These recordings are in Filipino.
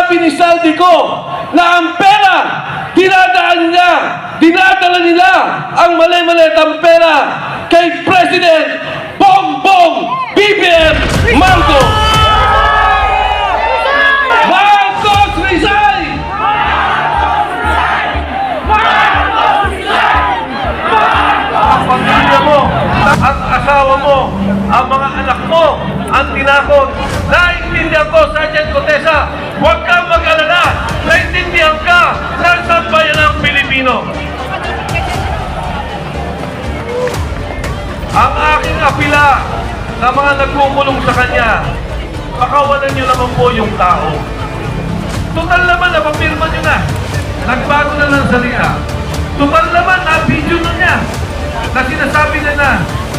sinabi ni Saldico na ang pera, dinadala nila ang mali-malitang pera kay President Bongbong BBM Marcos. Marcos resign! Ang pamilya mo, ang asawa mo, ang mga anak mo, ang tinakot. Naintindihan ko, Sergeant Contesa, huwag kang mag-alala. Naintindihan ka ng sambayan ng Pilipino. Ang aking apila na mga nagkukulong sa kanya, pakawalan niyo naman po yung tao. Total naman, napapirma niyo na. Nagbago na ng salita. Total naman, na-video na niya. Na sinasabi niya na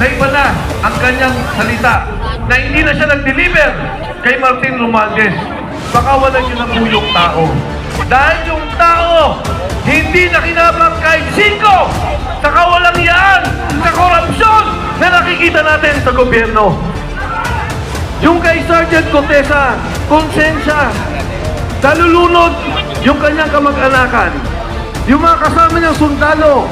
iba na ang kanyang salita. Na hindi na siya nag-deliver kay Martin Romualdez. Pakawalan niyo ng yung tao. Dahil yung tao, hindi nakinabang kahit 5 sa kawalang yaan, sa korupsyon na nakikita natin sa gobyerno. Yung kay Sergeant Contesa, konsensya, nalulunod yung kanyang kamag-anakan. Yung mga kasama niyang sundalo,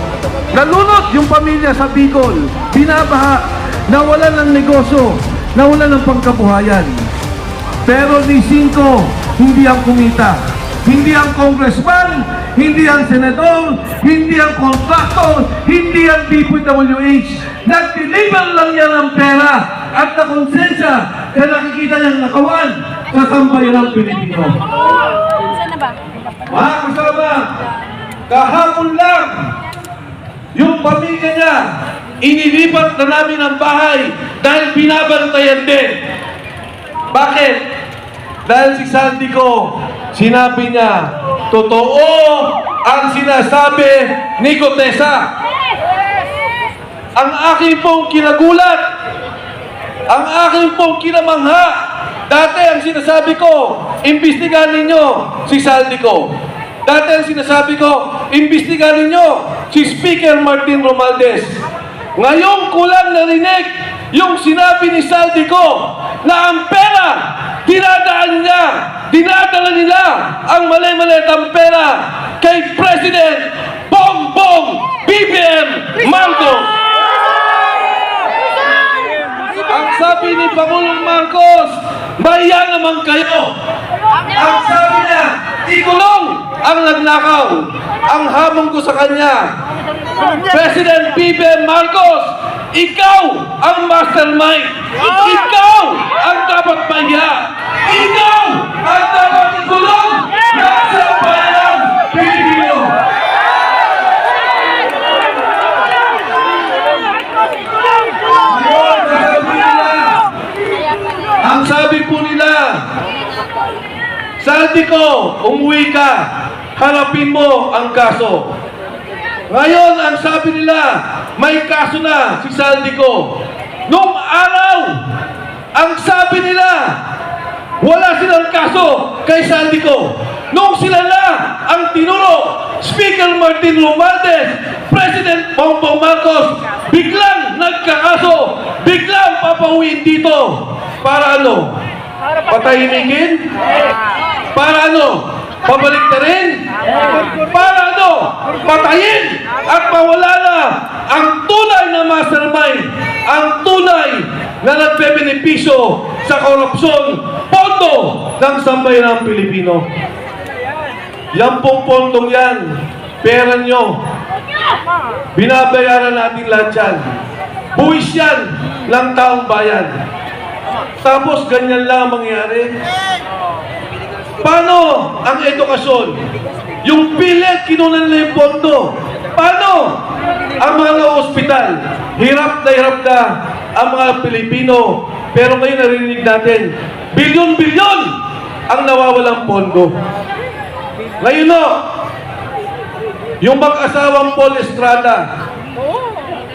nalunod yung pamilya sa Bicol, binabaha, nawalan ng negosyo, nawalan ng pangkabuhayan. Pero ni 5, hindi ang kumita. Hindi ang congressman, hindi ang senador, hindi ang contractor, hindi ang DPWH. Nag-deliver lang yan ng pera at na konsensya kaya nakikita niyang nakawan sa sambayan ng Pilipino. Saan na ba? Mga kasama, kahapon lang, yung pamilya niya, inilipat na namin ang bahay dahil binabantayan din. Bakit? Dahil si Saldico, sinabi niya, totoo ang sinasabi ni Contesa. Ang aking pong kinagulat, ang aking pong kinamangha, dati ang sinasabi ko, imbestigahan ninyo si Saldico. Dati ang sinasabi ko, imbestigahan ninyo si Speaker Martin Romualdez. Ngayon ko lang narinig yung sinabi ni Saldico na ang pera, dinadala nila ang mali-malitang pera kay President Bongbong BBM Marcos. Ang sabi ni Pangulong Marcos, maya naman kayo. Ang sabi niya, ikulong ang nagnakaw. Ang hamon ko sa kanya, President BBM Marcos, ikaw ang mastermind. Ikaw ang dapat mahiya. Ikaw ang dapat ikulong sa bayan Pilipino. Ang sabi po nila, Saldico, umuwi ka, harapin mo ang kaso. Ngayon, ang sabi nila, may kaso na si Saldico. Nung araw, ang sabi nila, wala silang kaso kay Saldico. Nung sila na ang tinuro, Speaker Martin Romualdez, President Bongbong Marcos, biglang nagkakaso, biglang papauwiin dito. Para ano? Patahimikin? Para ano? Pabaliktarin? Para ano? Patayin at mawala na ang tunay na mastermind, ang tunay na nagbebenepisyo sa korupsyon, pondo ng sambayan ng Pilipino. Yan pong pondong yan, pera nyo, binabayaran natin lahat yan. Buwis yan ng taong bayan. Tapos ganyan lang mangyari. Paano ang edukasyon? Yung pilit, kinunan nila yung pondo. Paano ang mga ospital? Hirap na ang mga Pilipino. Pero ngayon narinig natin, bilyon-bilyon ang nawawalang pondo. Ngayon no, yung mag-asawang Paul Estrada,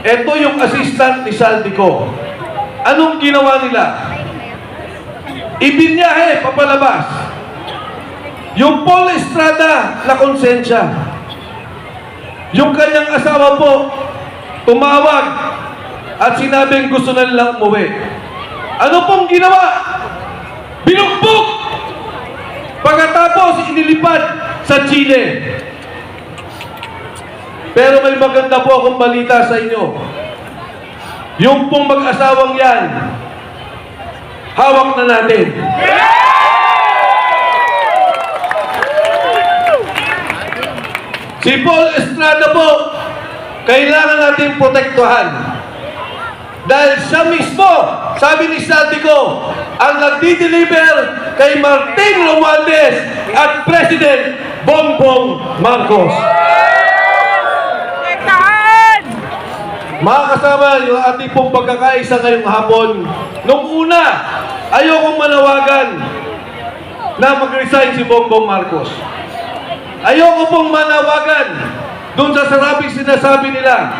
ito yung assistant ni Saldico. Anong ginawa nila? Ibinyahe, papalabas. Yung Paul Estrada na konsensya. Yung kanyang asawa po, tumawag at sinabing gusto na nilang umuwi. Ano pong ginawa? Binugbog! Pagkatapos pagkatapos inilipad sa Chile. Pero may maganda po akong balita sa inyo. Yung pong mag-asawang yan, hawak na natin. Si Paul Estrada po, kailangan natin protektuhan. Dahil siya mismo, sabi ni Saldico, ang nagdi-deliver kay Martin Romualdez at President Bongbong Marcos. Mga kasama, yung ating pong pagkakaisa ngayong hapon, nung una, ayokong manawagan na mag-resign si Bongbong Marcos. Ayoko pong manawagan doon sa sarabing sinasabi nila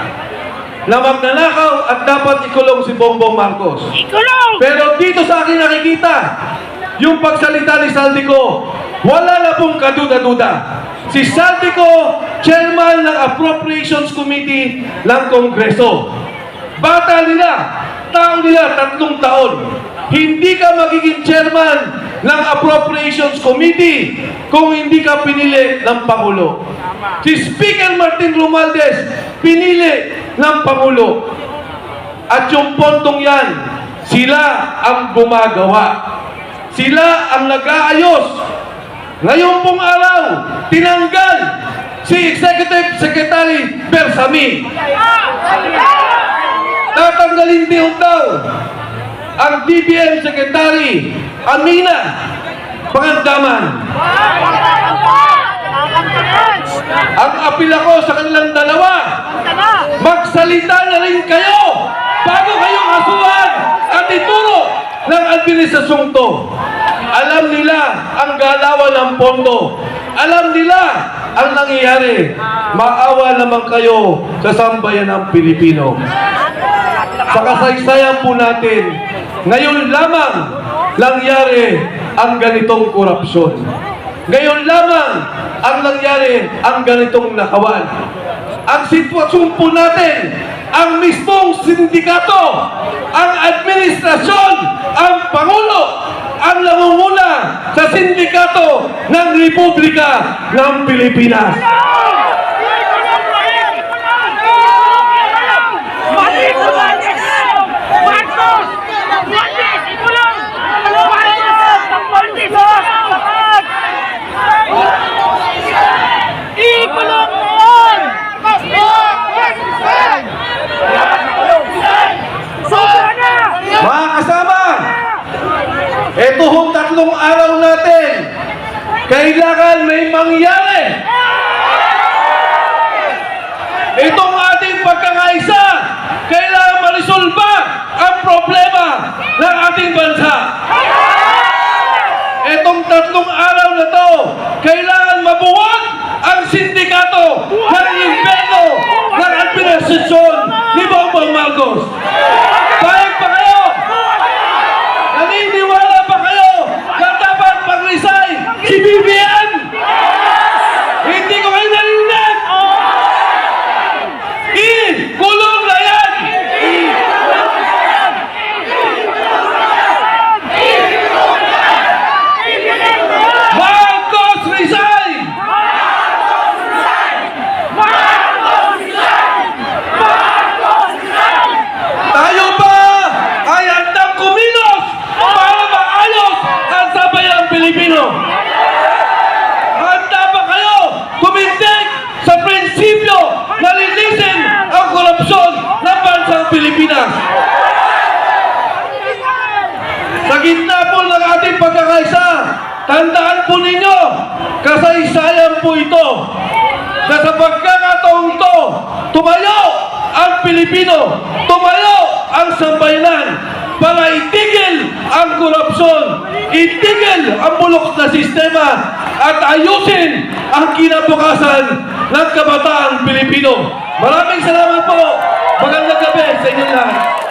na magnanakaw at dapat ikulong si Bongbong Marcos. Ikulong! Pero dito sa akin nakikita, yung pagsalita ni Saldico, wala na pong kaduda-duda. Si Saldico, chairman ng Appropriations Committee ng Kongreso. Bata nila, tao nila, 3 taon. Hindi ka magiging chairman ng Appropriations Committee kung hindi ka pinili ng Pangulo. Si Speaker Martin Romualdez, pinili ng Pangulo. At yung pontong yan, sila ang gumagawa. Sila ang nag-aayos. Ngayon pong araw, tinanggal si Executive Secretary Bersami. Tatanggalin din daw ang DBM Secretary Amina Pangandaman. Ang apila ko sa kanilang dalawa, magsalita na rin kayo bago kayong asuhan at ituro ng administrasyong to. Alam nila ang galawan ng pondo. Alam nila ang nangyayari. Maawa naman kayo sa sambayan ng Pilipino. Sa kasaysayan po natin, ngayon lamang nangyari ang ganitong korupsyon. Ngayon lamang ang nangyari ang ganitong nakawan. Ang sitwasyon po natin, ang mismong sindikato, ang administrasyon, ang Pangulo, ang nangunguna sa sindikato ng Republika ng Pilipinas. Mga kasama, ito hong 3 araw natin, kailangan may mangyari. Itong ating pagkakaisa, kailangan marisolba ang problema ng ating bansa. Itong 3 araw na to, kailangan mabuwag ang sindikato ng impero ng administrasyon ni Bongbong Marcos. Payag pa kayo? Naniniwala pa kayo na dapat mag-resign si BBM? Hindi ko kayo narinig! Kulong na yan! Marcos resign! Tayo ba ay handang kumilos para maayos ang sabayang Pilipino? Handa ba kayo kumindig sa prinsipyo na linisin ang korupsyon ng bansang Pilipinas? Sa gitna po ng ating pagkakaisa, tandaan po ninyo, kasaysayan po ito, na sa pagkakataong to, tumayo ang Pilipino, tumayo ang sambayanan para itigil ang korupsyon, itigil ang bulok na sistema at ayusin ang kinabukasan ng kabataang Pilipino. Maraming salamat po. Magandang gabi sa inyo lahat.